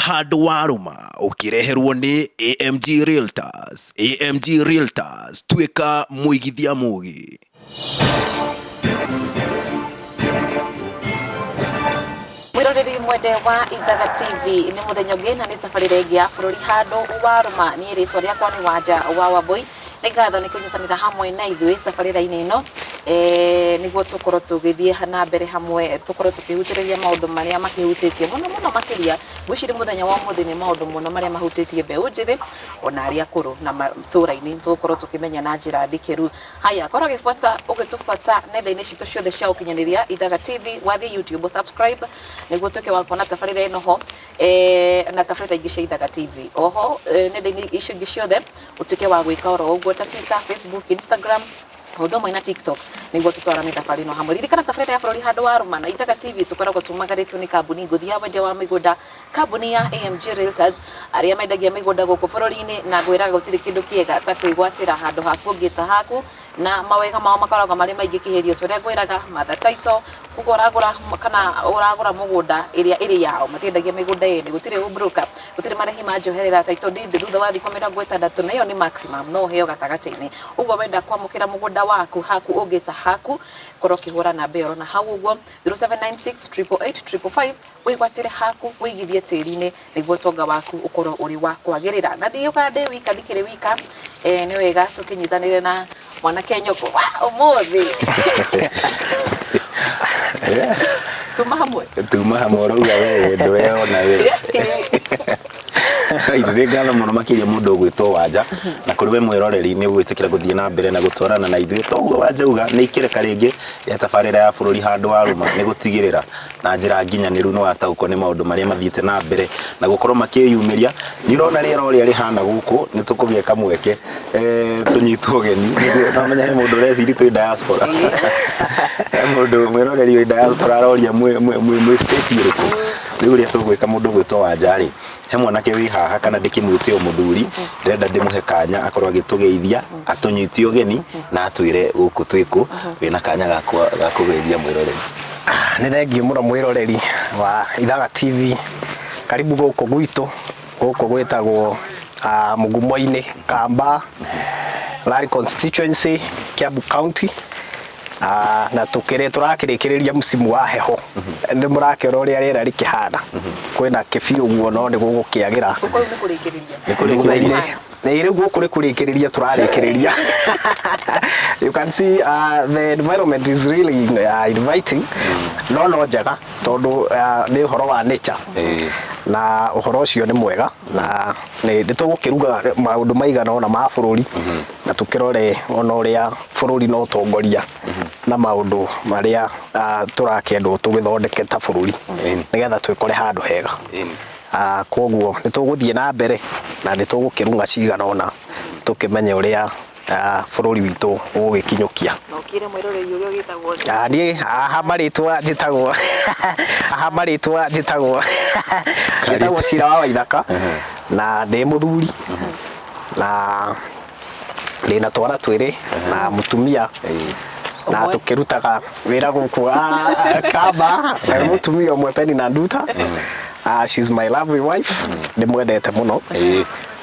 Handũ Warũma ukireherwo ni AMG Realtors. AMG Realtors, tuika muigithia mugi. Mwiroreri mwende wa Ithaga TV ni muthenya ungi na ni tabarira ingi ya Bũrũri Handũ Warũma ni ritwa riakwa ni Wanja wa Wambui ni ngatho ni kunyitanira hamwe na ithui tabarira-ini ino niguo tukorwo tugithie na mbere hamwe tukorwo tukihutiriria maundu maria makihutitie muno makiria gwiciri muthenya wa muthi ni maundu muno maria mahutitie mbeu njithi ona aria akuru na matũra-ini tukorwo tukimenya na njira ndikiru. Haya, korwo gifuata ugitufata nenda-ini citu ciothe cia ukinyaniria Ithaga TV, wathi YouTube subscribe niguo tuke wa kuona tabarira ino ho na tabarira ingi cia Ithaga TV. Oho nenda-ini icio ingi ciothe utuke wa gwika oro uguo ta Twitter, Facebook, Instagram, Handũ na TikTok niguo tutwara mithabarĩ no hamwe. Ririkana tabarĩra ya Bũrũri Handũ Warũma na Ithaga TV tukoragwo tumagaritwo ni kambuni nguthi ya wendia wa migunda, kambuni ya AMG Realtors aria mendagia migunda guku bũrũri-inĩ na ngwĩraga gũtirĩ kĩndũ kĩega ta kwĩgwatĩra handũ haku ngĩta haku na mawega mao makoragwo marĩ maingĩ kĩherio tũrĩa ngwĩraga matha title kugoragora kana uragora mugunda iria iri yao matiendagia migunda yene gũtirĩ broker gũtirĩ marĩhi ma njoherera title deed thutha wa thikũ 60 na iyo ni maximum no heo gatagata-inĩ. Ũguo wenda kwamũkĩra mugunda waku haku ũngĩta haku korwo kĩhũra na mbero na hau ũguo 0796888555 wĩgwatĩre haku wĩigithie tĩri-inĩ nĩguo tonga waku ũkorwo ũrĩ wa kwagĩrĩra. Na ndiũka ndĩ wika ndikĩrĩ wika nĩ wega tũkĩnyitanĩre na mwanake nyoko wa ũmũthĩ tuma hamwe rauga we ndũreona we Ire ngatho muno makiria mundu ugwitwo Wanja na kuri we mwiroreri ni ugwitikira guthie na mbere na gutwarana na ithuĩ toguo Wanja uga ni ikireka ringi ya tabarĩra ya Bũrũri Handũ Warũma ni gutigirira na njira nginyaniru no ataũko ni maundu maria mathiite na mbere na gukorwo makiyumiria. Ni urona rĩera ũrĩa rihana guku ni tukugĩka mweke tunyitwo geni no menya he mundu reciri twi diaspora mundu mwiroreri wi diaspora aroria mwe state iriku riu ria tugwika mundu ugwitwo Wanja ri he mwanake wi haha kana ndikimwite umuthuri ndenda ndimuhe kanya akorwo agitugeithia atunyitie ugeni na atwire guku twiku wina kanya ga kugeithia mwiroreri. Ni thengio muno mwiroreri wa Ithaga TV, karibu guku gwitu guku gwitagwo Mugumo-ini Kamba Lari constituency Kiambu County na tukire turakirikiriria musimu wa heho ndi murakira uria riera rikihana kwina kibiu guo no ni gugukiagira ni ire guku ni kurikiriria turarikiriria. You can see the environment is really inviting no njega tondu ni uhoro wa nature na uhoro ucio ni mwega na ni tugukiruga maundu maigana ona ma bũrũri na tukirore ona uria bũrũri no tongoria na maundu maria turakendwo tugithondeke ta bũrũri nigetha twikore handu hega. Koguo ni tuguthie na mbere na ni tugukirunga cigana ona tukimenya uria bũrũri witũ ũgĩkinyũkia. Nokire mwiroreri uria gitagwo ni ahamarĩtwa njĩtagwo Cira wa Waithaka na ndĩ mũthuri na ndĩna twana twĩrĩ na mũtumia na tukirutaga wĩra gũkũ Kamba mũtumia ũmwe Penny na Nduta. She's my lovely wife ndĩmwendete mũno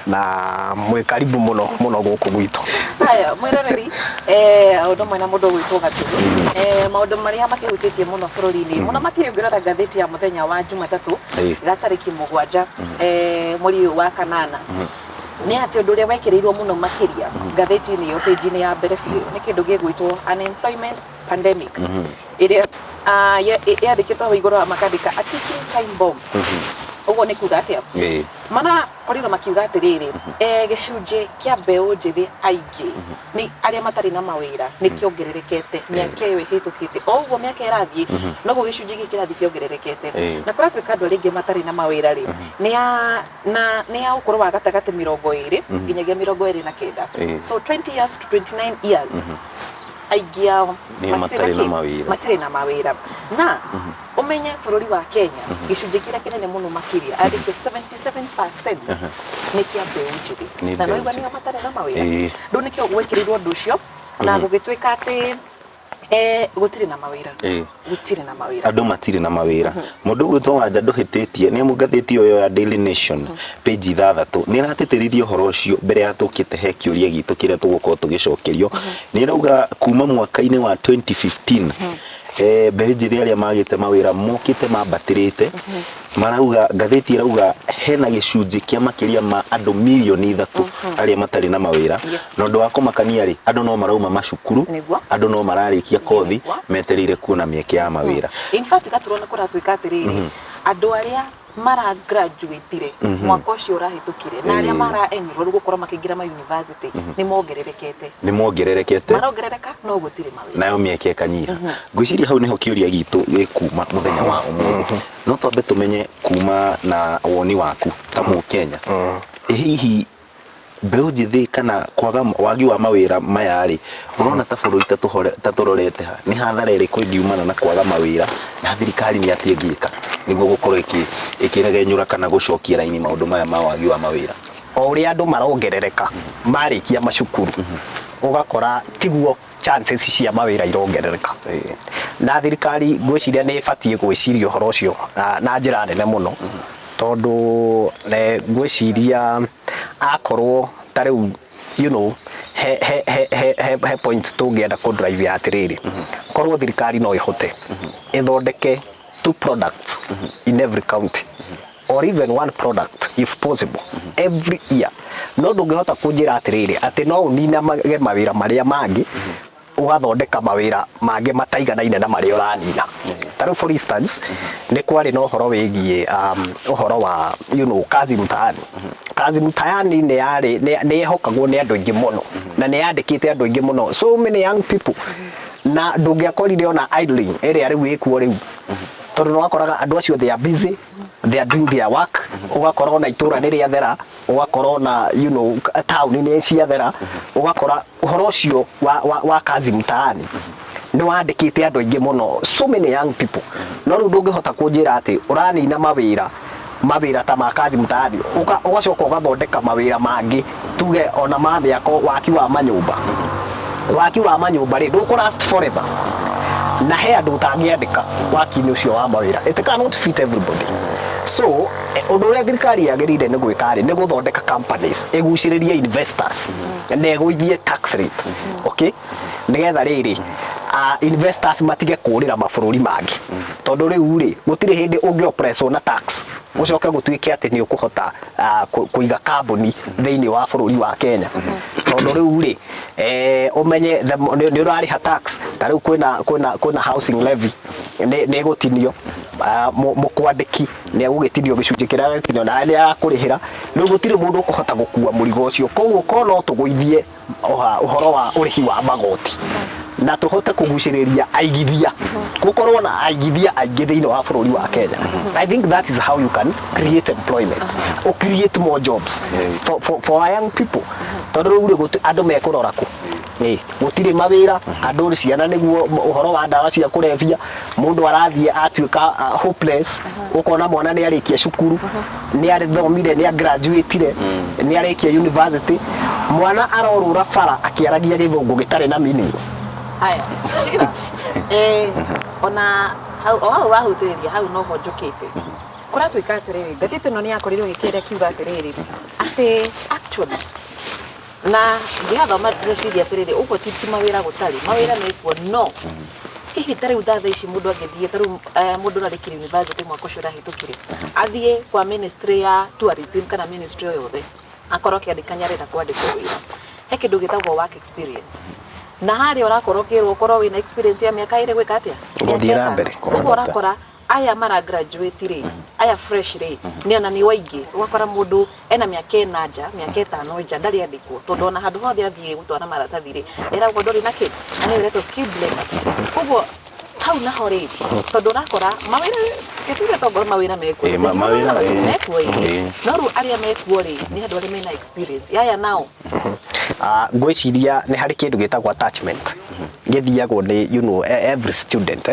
na mwe karibu muno guku gwitu. Haya mwiroreri aundu mwena mundu gwitwo Gaturu maundu maria makihutitie muno bũrũri-inĩ muno makiri ngirora ngathĩti ya muthenya wa Jumatatu gatariki 7 mweri wa kanana ni ati undu uria wekirirwo muno makiria ngathĩti-inĩ iyo page-inĩ ya Mbere biũ ni kindu gigwitwo unemployment pandemic iria yandĩkĩtwo igũrũ wa makandĩka a ticking time bomb. Uguo ni kuga atia mana koriro makiuga atiriri gicunji kia mbeu njithi aingi ni aria matari na mawira ni kiongererekete miaka iyo hitukite oguo miaka irathie no gicunji giki kirathie kiongererekete na kora twika andu ringi matari na mawira ri ni ya ukuru wa gatagati 20 nginyagia 29 so 20 years to 29 years aingi yao matari na mawira na umenye bũrũri wa Kenya gicunji kira kinene muno makiria arikio 77% ni kia mbeu njithi na no igwa ni matari na mawira ndu nikio gwekirirwo ndu ucio na gugitwika ati Gutire na mawira. Gutire na mawira. Andũ matirĩ na mawĩra. Mũndũ gwĩtwo Wanja ndũhĩtĩtie nĩ mũgathĩti ũyũ ya Daily Nation page 6 nĩ ratĩtĩrithia ũhoro ũcio mbere ya tũkĩte he kĩũria gitũ kĩrĩa tũgũkorwo tũgĩcokerio. Nĩ rauga kuma mwaka-inĩ wa 2015 mbeũ njĩthĩ arĩa magĩte mawĩra mokĩte mambatĩrĩte. Marauga ngathĩti irauga hena gĩcunjĩ kĩa makĩria ma andũ milioni 3 arĩa matarĩ na mawĩra. Na ũndũ wa kũmakania rĩ, andũ no marauma macukuru, andũ no mararĩkia kothi metereire kuona mĩeke ya mawĩra. In fact gaturona kũratuĩka atĩrĩrĩ, andũ arĩa mara graduate mwaka ũcio ũrahĩtũkire na arĩa mara enroll gũkorwo makĩingĩra ma university nĩ mongererekete marongerereka no gũtirĩ mawĩra nayo mĩeke ĩkanyiha. Ngwĩciria hau nĩho kĩũria gitũ gĩkuma mũthenya wa ũmũthĩ. No twambe tũmenye kuma na woni waku ta Mũkenya, hihi mbeũ njĩthĩ kana kwaga wagi wa mawĩra maya rĩ, ũrona ta bũrũri ta tũrorete ha nĩ hathara ĩrĩkũ ĩngiumana na kwaga mawĩra na thirikari nĩ atĩ ĩngĩka nĩguo gũkorwo ĩkĩregenyũra kana gũcokia raini maũndũ maya ma wagi wa mawĩra? O ũrĩa andũ marongerereka marĩkia macukuru ũgakora tiguo chances cia mawĩra irongerereka. Na thirikari ngwĩciria nĩ ĩbatiĩ gwĩciria ũhoro ũcio na njĩra nene mũno, tondũ ngwĩciria akorwo ta rĩu he point tũngĩenda kũ drive ya atĩrĩrĩ, korwo thirikari no ĩhote ĩthondeke 2 products in every county or even 1 product if possible every year. No ndũngĩhota kũnjĩra atĩrĩrĩ atĩ no ũnina mawĩra marĩa mangĩ ugathondeka mawĩra mangĩ mataiganaine na marĩa ũranina. Tarĩu for instance nĩ kwarĩ na ũhoro wĩgiĩ ũhoro wa kazi mtaani. Kazi mtaani nĩ yehokagwo nĩ andũ aingĩ mũno na nĩ yandĩkĩte andũ aingĩ mũno, so many young people, na ndũngĩakorire ona idling ĩrĩa rĩu ĩkuo rĩu, tondũ nĩ wakoraga andũ acio they are busy, they are doing their work. Ugakora na itũra nĩ rĩathera, ugakora na town nĩ ciathera, ugakora ũhoro ũcio wa kazi mtaani nĩ wandĩkĩte andũ aingĩ mũno, so many young people. No rĩu ndũngĩhota kũnjĩra atĩ ũranina mawĩra ta ma kazi mtaani ugacoka ugathondeka mawĩra mangĩ tuge ona ma mĩako waki wa manyũmba rĩ ndũkũ last forever. Na he andũ ũtangĩandĩka waki-inĩ ũcio wa mawĩra, it cannot fit everybody. So ũndũ ũrĩa thirikari yagĩrĩire nĩ gwĩka rĩ nĩ gũthondeka companies ĩgucĩrĩrie investors na ĩgũithie tax rate, okay, nĩgetha rĩrĩ investors matige kũrĩra mabũrũri mangĩ, tondũ rĩu rĩ gũtirĩ hĩndĩ ũngĩ oppresswo na tax ucoke gũtuĩke atĩ nĩ ũkũhota kũiga kambuni thĩinĩ wa bũrũri wa Kenya. Tondũ rĩu rĩ ũmenye nĩ ũrarĩha tax, ta rĩu kwĩna housing levy nĩ gũtinio, mũkwandĩki nĩ egũgĩtinio gĩcunjĩ kĩrĩa gĩtinio na nĩ arakũrĩhĩra. Rĩu gũtirĩ mũndũ ũkũhota gũkua mũrigo ũcio, koguo korwo no tũgũithie ũhoro wa ũrĩhi wa magoti na tũhote kũgucĩrĩria aigithia, gũkorwo na aigithia aingĩ thĩinĩ wa bũrũri wa Kenya. I think that is how you can create employment or create more jobs for our young people. Tondũ rĩu andũ mekũrora kũ, gũtirĩ mawĩra, andũ ciana nĩguo ũhoro wa ndawa cia kũrebia, mũndũ arathiĩ atuĩka hopeless. Ũkona mwana nĩ arĩkia cukuru, nĩ arĩthomire, nĩ graduate, nĩ arĩkia university, mwana arorũra bara akĩaragia gĩthũngũ gĩtarĩ na meaning. Haya, ona hau wahutĩrĩria hau no ho njũkĩte. Kũratuĩka atĩrĩrĩ, ngathĩti ĩno nĩ yakorirwo ĩkĩrĩa kiuga atĩrĩrĩ atĩ actually na ngĩathoma ndĩreciria atĩrĩrĩ ũguo ti mawĩra gũtarĩ, mawĩra mekuo no. Hihi ta rĩu thaa ici mũndũ angĩthiĩ ta rĩu mũndũ arĩkire university mwaka ũcio ũrahĩtũkire athiĩ kwa ministry ya tourism kana ministry o yothe akorwo akĩandĩkania arenda kwandĩkwo wĩra, he kĩndũ gĩtagwo work experience. Na harĩa ũrakorwo kĩrwo ũkorwo wĩna experience ya mĩaka ĩrĩ gwĩka atĩa gũthiĩ na mbere. Ũguo ũrakora aya mara graduate rĩ, aya fresh rĩ nĩ ona nĩ waingĩ. Ũgakora mũndũ ena mĩaka ĩna nja, mĩaka ĩtano nja ndarĩ andĩkwo, tondũ ona handũ hothe athiĩ gũtwara maratathi rĩ eragwo ndũrĩ na kĩndũ na nĩ wĩretwo skilled labor. Ũguo hau naho rĩ tondũ ũrakora mawĩra gĩtuge tondũ mawĩra mekuo no rĩu arĩa mekuo rĩ nĩ andũ arĩa mena experience yaya nao. Ngwĩciria nĩ harĩ kĩndũ gĩtagwo attachment gĩthiagwo nĩ every student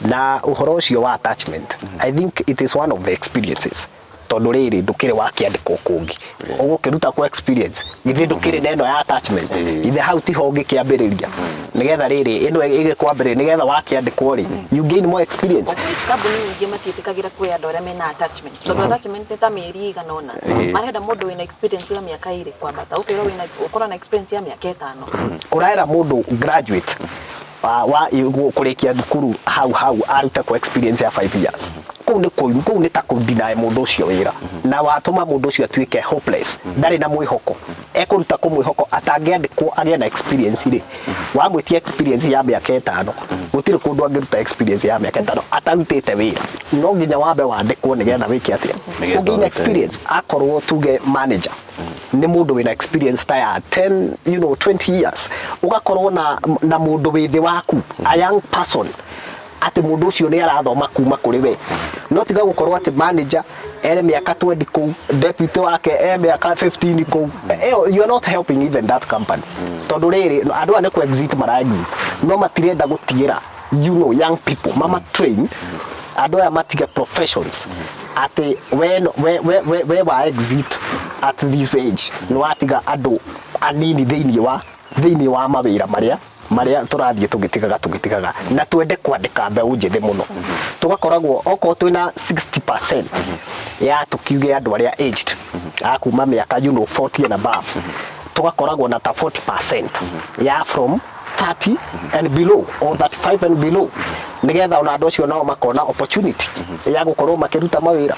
na ũhoro ũcio wa attachment I think it is one of the experiences tondu riri ndukire wakiandikwo kungi ugukiruta kwa experience githĩ ndukire neno ya attachment ithe hau tiho ngikiambiriria nigetha riri ino igikwambiriria nigetha wakiandikwo ri you gain more experience. Kambuni nyingĩ matiĩtĩkagĩra kwĩ andũ arĩa mena attachment tondũ attachment nĩ ta mĩeri ĩigana ũna marenda mũndũ wĩna experience ya mĩaka ĩrĩ kwambata ũkĩrwo ũkorwo na experience ya mĩaka ĩtano ũraera mũndũ graduate wa kurikia thukuru hau aruta kwa experience ya 5 years kuu ni ta kudinae mundu ucio wira na watuma mundu ucio atuike hopeless ndari na mwihoko ekuruta ku mwihoko atangiandikwo agia na experience ri wamwitia experience ya miaka 5 gutire kundu angiruta experience ya miaka 5 atarutite wira no nginya wambe wandikwo nigetha wiki atia ugain experience akorwo tuge manager ni mundu wina experience ta ya 10 20 years ugakorwo na mundu withi waku a young person ati mundu ucio ni arathoma kuma kuri we no tiga gukorwo ati manager ene miaka 20 ku deputy wake miaka 15 ku you are not helping even that company tondu riri andu ane ku exit mara exit no matirenda gutigira young people mama train andu aya matiga professions ati we wa exit at this age no atiga andu anini thiini wa mawira maria turathie tugitigaga na twende kwandika mbeu njithi muno tugakoragwo oko twina 60% ya tukiuge andu aria aged akuma miaka 40 and above tugakoragwo na ta 40% ya from 30 and below or 35 and below nigetha ona andu acio nao makona opportunity ya gukorwo makiruta mawira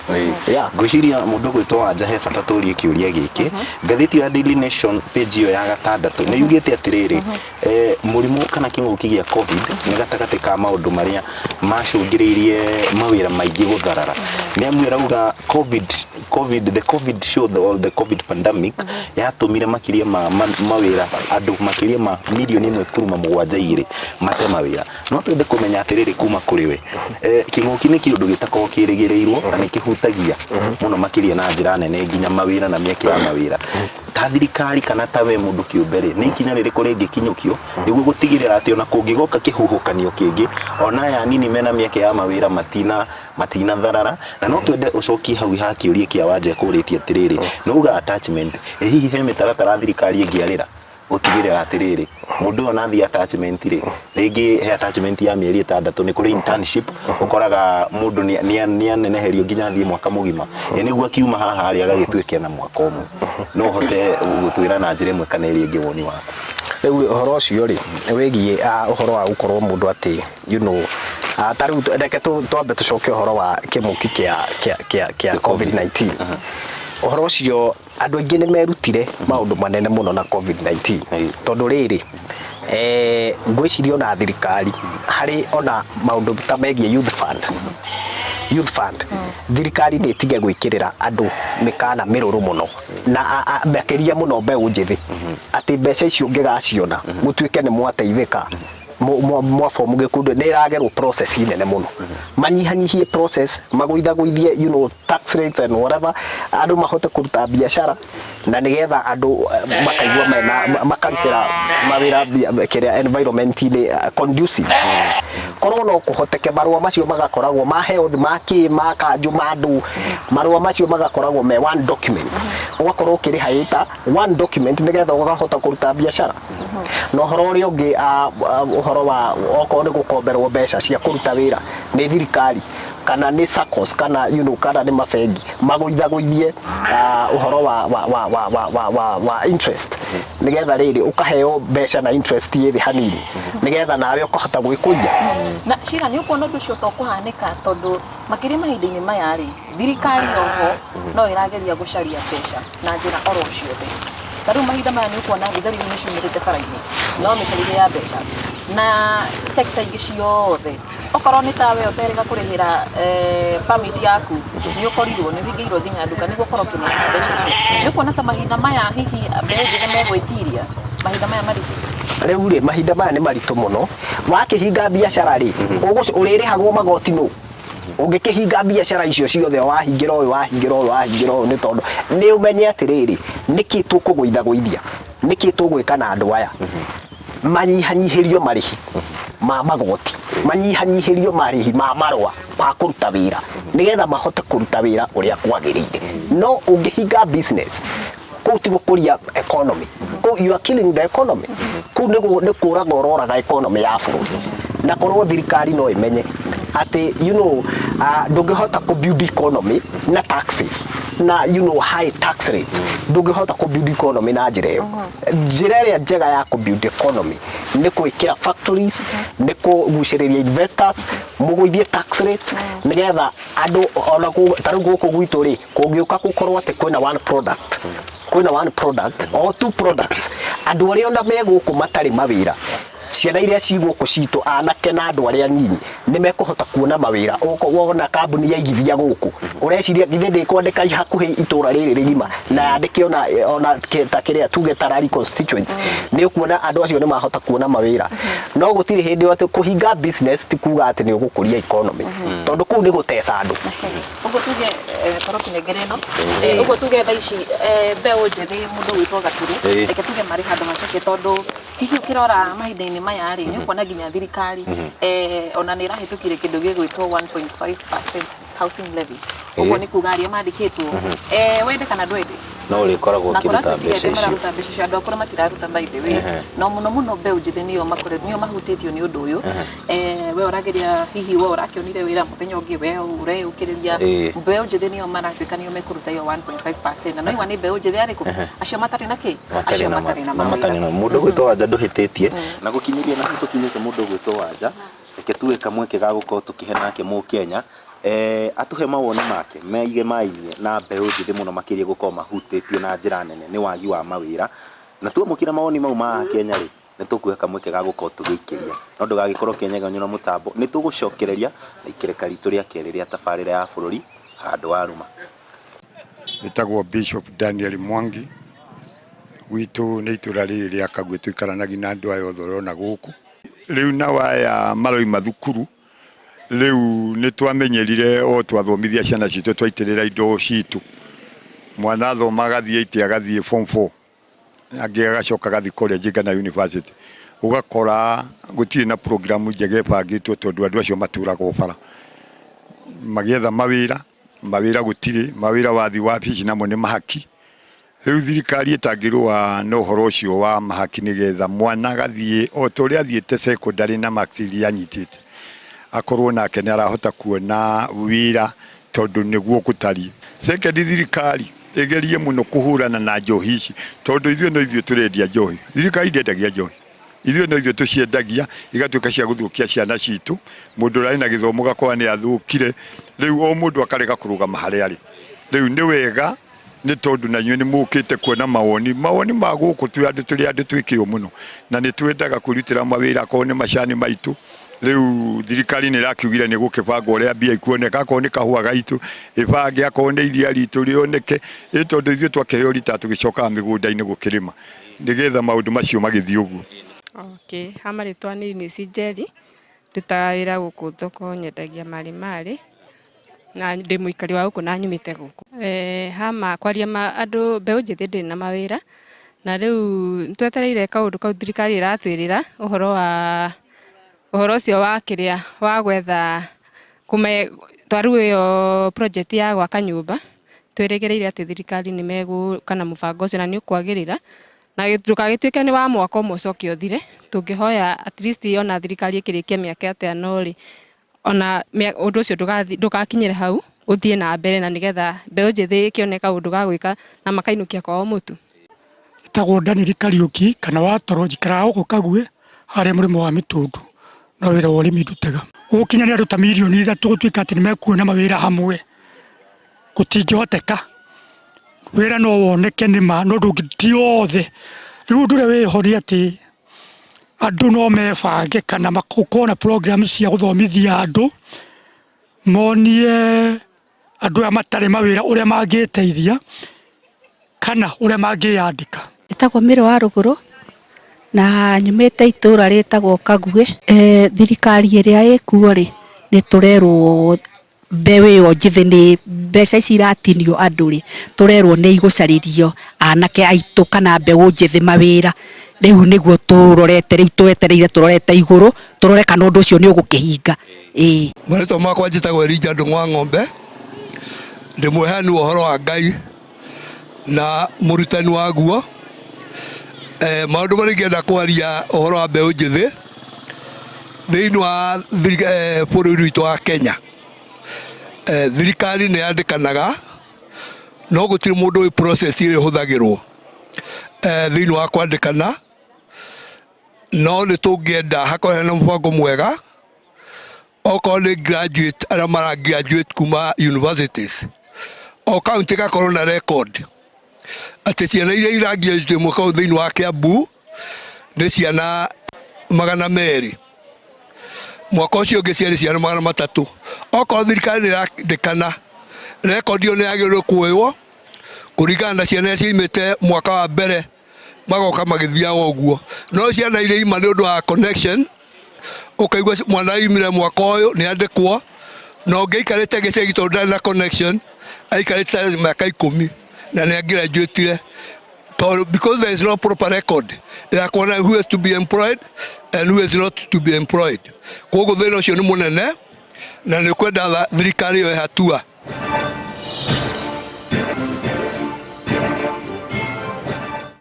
ngwiciria mundu gwitwo Wanja he bata turie kiuria giki ngathiti ya Daily Nation page yo ya 6 ni yugite atiriri murimu kana kinguki gia covid ni gatagati ka maundu maria macungiriirie mawira maingi gutharara ni amwirauga the covid show the covid pandemic yatumire makiria mawira andu makiria ma milioni 1.7 mate mawira no twende kumenya atiriri kuma kuri we kinguki ni kindu gitako kirigirirwo na ni kihutagia muno makiria na njira nene nginya mawira na mieke ya mawira ta thirikari kana ta we mundu kiumbere ni ikinya riri kuri ngikinyukio niguo gutigirira ati ona kungigoka kihuhukanio kingi ona ya nini mena mieke ya mawira matina tharara na no twende ucokie hau ha kiuria kia Wanja kuritie atiriri nuga attachment hihi he mitaratara thirikari ingiarira gutigirira atiriri mundu ona thi attachment ri ringi he attachment ya mieri 6 ni kuri internship ukoraga mundu ni aneneherio nginya thi mwaka mugima niguo akiuma haha ari agagitwike na mwaka umwe no hote gutwira na njire mwe kana iri ingi woni wako riu uhoro ucio ri wigie uhoro wa gukorwo mundu ati tariu ndeke twambe tucoke uhoro wa kimuki kia covid-19 uhoro ucio andu aingi ni merutire maundu manene muno na covid-19 tondu riri ngwiciria ona thirikari hari ona maundu ta megie youth fund thirikari ni tige gwikirira andu mikana miruru muno na makiria muno mbeu njithi ati mbeca icio ngigaciona mutuike ni mwateithika mwafomu gikundu ni iragerwo process nene muno manyihanyihie process maguithagwithie tax rates and whatever andu mahote kuruta biashara na nigetha andu makaigwa makarutira mawira kiria environment ni conducive korwo no kuhoteke marua macio magakoragwo ma health makanju mandu marua macio magakoragwo me one document ugakorwo ukiriha ita one document nigetha ugahota kuruta biashara no horo ri ungi uhoro wa okorwo ni gukomberwo mbeca cia kuruta wira ni thirikari kana ni SACCOS kana kana ni mabengi maguithagwithie uhoro wa interest nigetha riri ukaheo mbeca na interest yithi hanini nigetha nawe ukahota gwikuria na shira ni ukwona ndu cio to kuhanika tondu makiri mahinda-ini maya ri thirikari oho no irageria gucaria mbeca na njira oro ciothe tariu mahinda maya ni ukwona thigari ni ciumirite bara-ini no micarire ya mbeca na sector ingi ciothe okorwo ni tawe uterega kurihira permit yaku ni ukorirwo ni wingiirwo thinya nduka niguo korwo kina mbeca ni kuona ta mahinda maya hihi mbeca megwitiria mahinda maya maritu riu ri mahinda maya ni maritu muno wakihinga biashara ri uririhagwo magoti no ungikihinga biashara icio ciothe wahingira uyu ni tondu ni umenye atiriri niki tukugwithagwithia niki tugwika na andu aya manyihanyihirio marihi ma magoti manyihanyihirio marihi ma marua ma kuruta wira nigetha mahote kuruta wira uria kwagirire no ungihinga business kuu ti gukuria economy kuu you are killing the economy kuu ni kuraga ororaga economy ya bururi na korwo thirikari no imenye ati ndungihota ku build economy na taxes na high tax rates ndungihota ku build economy na njira iyo njira iria njega ya ku build economy ni kuikira factories ni kuguciriria investors muguithie tax rates nigetha andu ona taru guku gwitu ri kungiuka gukorwo ati kwina one product or two products andu aria onda meguku matari mawira ciana iria ciguku citu anake na andu aria nyinyi ni mekuhota kuona mawira wona kambuni yaigithia guku ureciria ngithe kwandika hakuhi itura riri rigima na yandike ona ta kiria tuge tarari constituency ni ukuona andu acio ni mahota kuona mawira no gutiri hindi watu kuhinga business ti kuga ati ni ugukuria economy tondu kuu ni gutesa andu ugo tuge koroki ngere no ugo tuge thaici mbeu njethi mundu gwitwo gaturu reke tuge mari handu macoke tondu hihi ukirora mahinda-ini maya ri ni kuona nginya thirikari ona ni rahitukire kindu gigwitwo 1.5% housing levy ugo ni kuga aria mandikitwo wende kana ndwende no rikoragwo kiruta mbeca icio andu akora matiraruta mbaithe we no muno mbeu njithi niyo mahutitio ni undu uyu we orageria hihi we urakionire wira muthenya ungi we ureukiriria mbeu njithi niyo maratuika niyo mekuruta iyo 1.5% na no iwa ni mbeu njithi ariku acio matari na ki acio matari na mundu gwitwo wanja nduhititie na gukinyiria na tukinyite mundu gwitwo wanja reke tuwe kamwe ke gagukorwo tukihe nake mu Kenya atuhe mawoni make meige mainie na mbeu njithi muno makiria gukorwo mahutitio na njira nene ni wagi wa mawira na tuamukira mawoni mau ma Kenya ri ni tukuhe kamwe ke gagukorwo tugikiria no ndugagikorwo Kenya nyona mutambo ni tugucokereria na ikireka ritu ria keri ria tabarira ya bururi Handũ Warũma itagwo Bishop Daniel Mwangi witu ni itura riri ria Kagwe tuikaranagia na andu ayo thorona guku riu na waya maroima thukuru riu ni twamenyerire o twathomithia ciana citu twaitirira indo citu mwana thoma gathie ite agathie form 4 age agacoka gathie college kana university ugakora gutire na program njege bangitwo tondu andu acio maturaga bara magietha mawira gutire mawira wathi wabici namo ni mahaki riu thirikari itangirwa no horo ucio wa mahaki nigetha mwana gathie o toria athiete secondary na maxili anyitite akorwo nake ni arahota kuona wira tondu niguo gutari second thirikari egerie muno kuhurana na njohi ici tondu ithuĩ no ithuĩ turendia njohi thirikari ndendagia njohi ithuĩ no ithuĩ tuciendagia igatuĩka cia guthukia ciana citu mundu rari na githomo gakwa ni athukire riu o mundu akarega kurugama harĩa ari riu ni wega ni tondu na nywe ni mukite kuona mawoni ma guku tu andu turi andu twikio muno na ni twendaga kurutira mawira ko ni macani maitu riu thirikari ni rakiugire ni gukibanga uria mbia ikuoneka ko ni kahua gaitu ibange akone iria ritu rioneke tondu ithuĩ twakeheo rita tugicoka migunda-ini gukirima nigetha maundu macio magithii uguo okay hamaritwa ni Njeri ndutaga wira guku thoko nyendagia mari na ndi muikari wa guku na nyumite guku hama kwaria andu mbeu njithi ndi na mawira na riu twetereire kaundu kau thirikari iratwirira uhoro ucio wa kiria wa gwetha twaru iyo project ya gwaka nyumba tweregereire ati thirikari ni megu kana mubango ucio na ni ukwagirira na ndukagituike ni wa mwaka umwe ucoke uthire tungihoya at least ona thirikari ikirikia miaka atia no ri ona undu ucio ndugakinyire hau uthie na mbere na nigetha mbeu njithi kioneka undu ga gwika na makainukia kwao mutu tagwo Daniel Kariuki kana wa toro jikara uko Kagwe haria murimo wa mitundu no wira wa urimi ndutaga ukinyania andu ta milioni 3 gutuika ati nimekuona mawira hamwe gutingihoteka wira no woneke nima no ndungitiothe riu ndure wihoria ati andu no mebange kana makukona program cia guthomithia andu monie andu a matari mawira uria mangiteithia kana uria mangiandika itagwo Mbere wa ruguru na nyumite itura ritagwo Kagwe thirikari iria ikuo ri ni turerwo mbeu iyo njithi ni mbeca ici iratinio andu ri turerwo ni igucaririo anake aitu kana mbeu njithi mawira riu niguo turorete riu twetereire turorete iguru turore kana undu ucio ni ugukihinga marito makwa njitagwo Elijah Ndung'wa Ng'ombe ndĩ mũheani wa ũhoro wa Ngai na mũrutani waguo. Maũndũ marĩa ingĩenda kwaria ũhoro wa mbeũ njĩthĩ thĩinĩ wa bũrũri witũ wa Kenya. Thirikari nĩ yandĩkanaga no gũtirĩ mũndũ ũĩ process ĩrĩa ĩhũthagĩrwo thĩinĩ wa kwandĩkana, no nĩ tũngĩenda hakorwo na mũbango mwega okorwo nĩ graduate arĩa mara graduate kuma universities, o county gakorwo na record atĩ ciana iria iragraduate mwaka ũyũ thĩinĩ wa Kiambu nĩ ciana 200, mwaka ũcio ũngĩ ciarĩ ciana 300. Okorwo thirikari nĩ ĩrandĩkana record ĩyo nĩ yagĩrĩirwo kuoywo kũringana na ciana iria ciaumĩte mwaka wa mbere magoka magĩthiaga ũguo. No ciana iria ima nĩ ũndũ wa connection, ũkaigua mwana aimire mwaka ũyũ nĩ andĩkwo na ũngĩ aikarĩte gĩcagi tondũ ndarĩ na connection aikarĩte mĩaka 10 na nĩ graduate because there is no proper record ya kuona who is to be employed and who is not to be employed. Koguo thĩna ũcio nĩ mũnene na nĩ kwenda thirikari ĩyo hatua.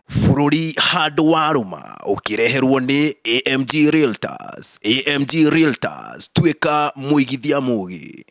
Bũrũri handũ Warũma ũkĩreherwo nĩ AMG Realtors. AMG Realtors, tuĩka mũigithia mũũgĩ.